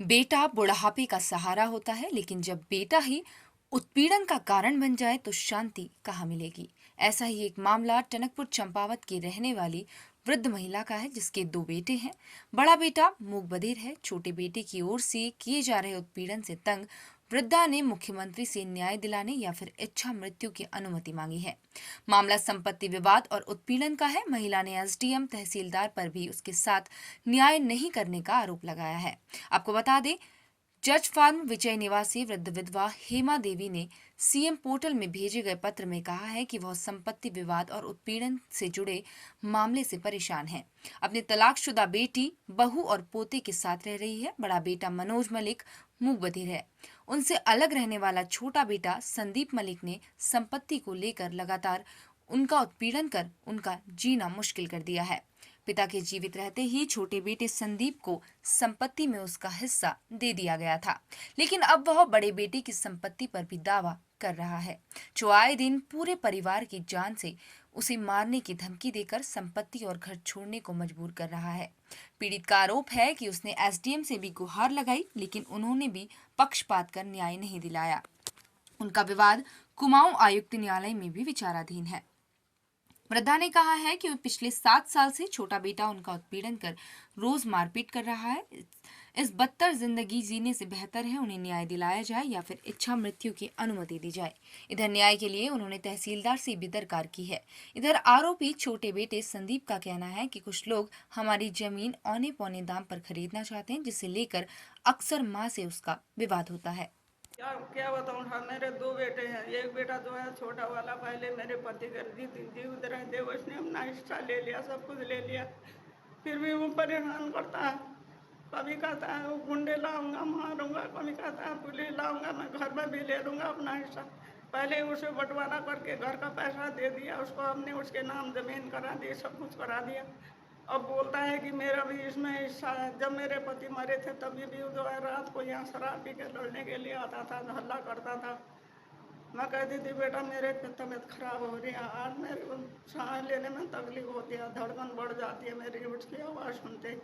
बेटा बुढ़ापे का सहारा होता है, लेकिन जब बेटा ही उत्पीड़न का कारण बन जाए तो शांति कहाँ मिलेगी। ऐसा ही एक मामला टनकपुर चंपावत की रहने वाली वृद्ध महिला का है, जिसके दो बेटे हैं। बड़ा बेटा मूक बधिर है। छोटे बेटे की ओर से किए जा रहे उत्पीड़न से तंग वृद्धा ने मुख्यमंत्री से न्याय दिलाने या फिर इच्छा मृत्यु की अनुमति मांगी है। मामला संपत्ति विवाद और उत्पीड़न का है। महिला ने एसडीएम तहसीलदार पर भी उसके साथ न्याय नहीं करने का आरोप लगाया है। आपको बता दें, जज फार्म विजय निवासी वृद्ध विधवा हेमा देवी ने सीएम पोर्टल में भेजे गए पत्र में कहा है कि वह संपत्ति विवाद और उत्पीड़न से जुड़े मामले से परेशान है। अपने तलाकशुदा बेटी, बहू और पोते के साथ रह रही है। बड़ा बेटा मनोज मलिक मूक बधिर है। उनसे अलग रहने वाला छोटा बेटा संदीप मलिक ने संपत्ति को लेकर लगातार उनका उत्पीड़न कर उनका जीना मुश्किल कर दिया है। पिता के जीवित रहते ही छोटे बेटे संदीप को संपत्ति में उसका हिस्सा दे दिया गया था, लेकिन अब वह बड़े बेटे की संपत्ति पर भी दावा कर रहा है, जो आए दिन पूरे परिवार की जान से उसे मारने की धमकी देकर संपत्ति और घर छोड़ने को मजबूर कर रहा है। पीड़ित का आरोप है कि उसने एसडीएम से भी गुहार लगाई, लेकिन उन्होंने भी पक्षपात कर न्याय नहीं दिलाया। उनका विवाद कुमाऊं आयुक्त न्यायालय में भी विचाराधीन है। वृद्धा ने कहा है कि पिछले 7 साल से छोटा बेटा उनका उत्पीड़न कर रोज मारपीट कर रहा है। इस बदतर जिंदगी जीने से बेहतर है उन्हें न्याय दिलाया जाए या फिर इच्छा मृत्यु की अनुमति दी जाए। इधर न्याय के लिए उन्होंने तहसीलदार से भी दरकार की है। इधर आरोपी छोटे बेटे संदीप का कहना है कि कुछ लोग हमारी जमीन औने पौने दाम पर खरीदना चाहते हैं, जिसे लेकर अक्सर माँ से उसका विवाद होता है। क्या क्या बताऊँ। हाँ, मेरे दो बेटे हैं। एक बेटा जो है छोटा वाला, पहले मेरे पति घर जीवित रहते उसने अपना हिस्सा ले लिया, सब कुछ ले लिया। फिर भी वो परेशान करता है। कभी कहता है वो गुंडे लाऊंगा मारूंगा, कभी कहता है पुलिस लाऊंगा, मैं घर में भी ले लूंगा अपना हिस्सा। पहले उसे बंटवारा करके घर का पैसा दे दिया उसको, हमने उसके नाम जमीन करा दी, सब कुछ करा दिया। अब बोलता है कि मेरा भी इसमें हिस्सा है। जब मेरे पति मरे थे तभी भी जो है रात को यहाँ शराब पी के लड़ने के लिए आता था, हल्ला करता था। मैं कहती थी बेटा मेरे तबीयत खराब हो रही है, आज मेरे को सांस लेने में तकलीफ होती है, धड़कन बढ़ जाती है मेरी उसकी आवाज़ सुनते ही।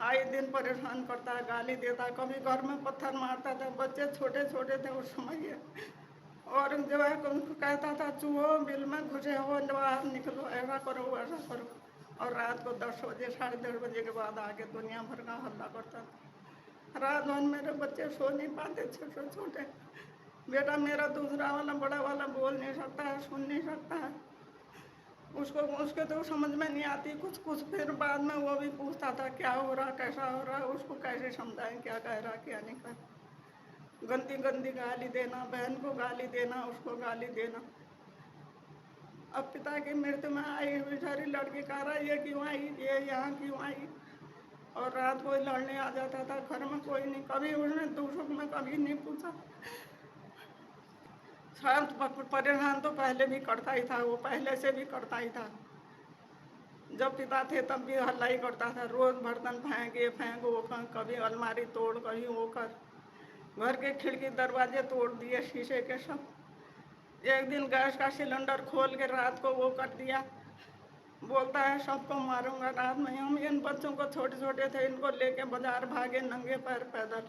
आए दिन परेशान करता है, गाली देता है, कभी घर में पत्थर मारता था। बच्चे छोटे छोटे थे उस समय ये। और जो है उनको कहता था चूहो बिल में घुसे हो, बाहर निकलो, ऐसा करो वैसा करो। और रात को 10 बजे 10:30 बजे के बाद आके दुनिया भर का हल्ला करता था। रात भर मेरे बच्चे सो नहीं पाते, छोटे छोटे। बेटा मेरा दूसरा वाला बड़ा वाला बोल नहीं सकता है, सुन नहीं सकता है। उसको उसके तो समझ में नहीं आती कुछ कुछ। फिर बाद में वो भी पूछता था क्या हो रहा, कैसा हो रहा। उसको कैसे समझाएं क्या कह रहा क्या नहीं कह। गंदी गंदी गाली देना, बहन को गाली देना, उसको गाली देना। अब पिता की मृत्यु में आई बेचारी लड़की कह रहा ये क्यों आई, ये यहाँ क्यों आई। और रात को लड़ने आ जाता था, घर में कोई नहीं, कभी उसने दूसरों में कभी नहीं पूछा। शायद परेशान तो पहले भी करता ही था, वो पहले से भी करता ही था। जब पिता थे तब भी हल्ला ही करता था, रोज बर्तन फेंक ये फेंक वो फेंक, कभी अलमारी तोड़ कभी वो कर। घर के खिड़की दरवाजे तोड़ दिए शीशे के सब। एक दिन गैस का सिलेंडर खोल के रात को वो कर दिया। बोलता है सबको मारूंगा रात में। हम इन बच्चों को छोटे छोटे थे, इनको लेके बाजार भागे नंगे पैर पैदल।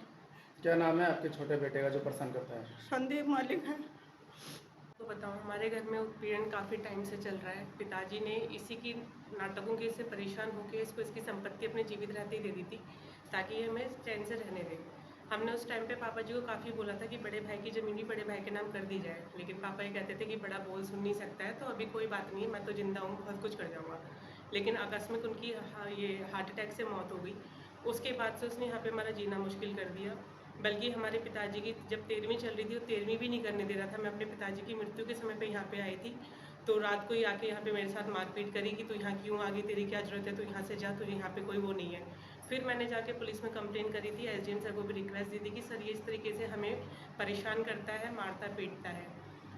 क्या नाम है आपके छोटे बेटे का जो परेशान करता है? संदीप मलिक है। तो बताओ, हमारे घर में उत्पीड़न काफ़ी टाइम से चल रहा है। पिताजी ने इसी की नाटकों के से परेशान होकर इसको इसकी संपत्ति अपने जीवित रहते ही दे दी थी, ताकि ये हमें चैन से रहने दे। हमने उस टाइम पे पापा जी को काफ़ी बोला था कि बड़े भाई की ज़मीन भी बड़े भाई के नाम कर दी जाए, लेकिन पापा ये कहते थे कि बड़ा बोल सुन नहीं सकता है, तो अभी कोई बात नहीं, मैं तो जिंदा हूँ, बहुत कुछ कर जाऊँगा। लेकिन आकस्मिक उनकी ये हार्ट अटैक से मौत हो गई। उसके बाद से उसने यहाँ पे हमारा जीना मुश्किल कर दिया। बल्कि हमारे पिताजी की जब 13वीं चल रही थी, वो 13वीं भी नहीं करने दे रहा था। मैं अपने पिताजी की मृत्यु के समय पे यहाँ पे आई थी, तो रात को ही आके यहाँ पे मेरे साथ मारपीट करी कि तू यहाँ क्यों आ गई, तेरी क्या ज़रूरत है, तू यहाँ से जा, तो यहाँ पे कोई वो नहीं है। फिर मैंने जाके पुलिस में कंप्लेन करी थी, एसडीएम सर को भी रिक्वेस्ट दी थी कि सर ये इस तरीके से हमें परेशान करता है, मारता पीटता है।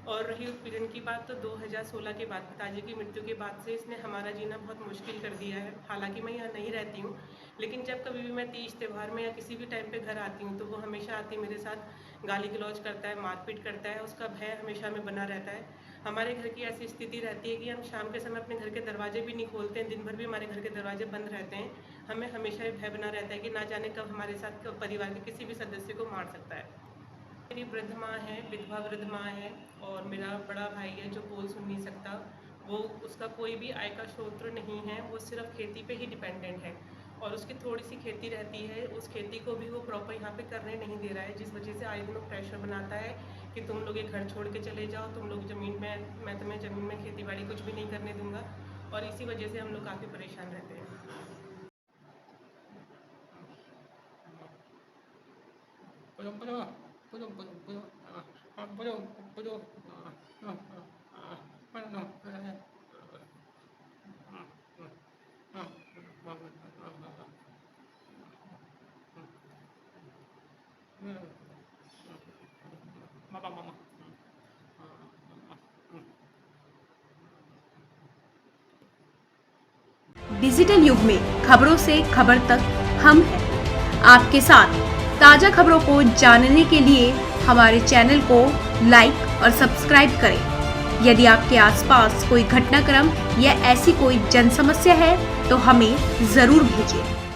और रही उत्पीड़न की बात, तो 2016 के बाद पिताजी की मृत्यु के बाद से इसने हमारा जीना बहुत मुश्किल कर दिया है। हालांकि मैं यहाँ नहीं रहती हूँ, लेकिन जब कभी भी मैं तीज त्यौहार में या किसी भी टाइम पे घर आती हूँ, तो वो हमेशा आती मेरे साथ गाली गलौज करता है, मारपीट करता है। उसका भय हमेशा में बना रहता है। हमारे घर की ऐसी स्थिति रहती है कि हम शाम के समय अपने घर के दरवाजे भी नहीं खोलते हैं, दिन भर भी हमारे घर के दरवाजे बंद रहते हैं। हमें हमेशा ये भय बना रहता है कि ना जाने कब हमारे साथ कब परिवार के किसी भी सदस्य को मार सकता है। मेरी वृद्ध माँ है, विधवा वृद्ध माँ है, और मेरा बड़ा भाई है जो बोल सुन नहीं सकता। वो उसका कोई भी आय का स्रोत नहीं है, वो सिर्फ खेती पे ही डिपेंडेंट है, और उसकी थोड़ी सी खेती रहती है, उस खेती को भी वो प्रॉपर यहाँ पे करने नहीं दे रहा है, जिस वजह से आए दिन वो प्रेशर बनाता है कि तुम लोग ये घर छोड़ के चले जाओ, तुम लोग ज़मीन में, मैं तुम्हें ज़मीन में खेती बाड़ी कुछ भी नहीं करने दूंगा, और इसी वजह से हम लोग काफ़ी परेशान रहते हैं। डिजिटल युग में खबरों से खबर तक हम हैं आपके साथ। ताजा खबरों को जानने के लिए हमारे चैनल को लाइक और सब्सक्राइब करें। यदि आपके आसपास कोई घटनाक्रम या ऐसी कोई जन समस्या है तो हमें जरूर भेजें।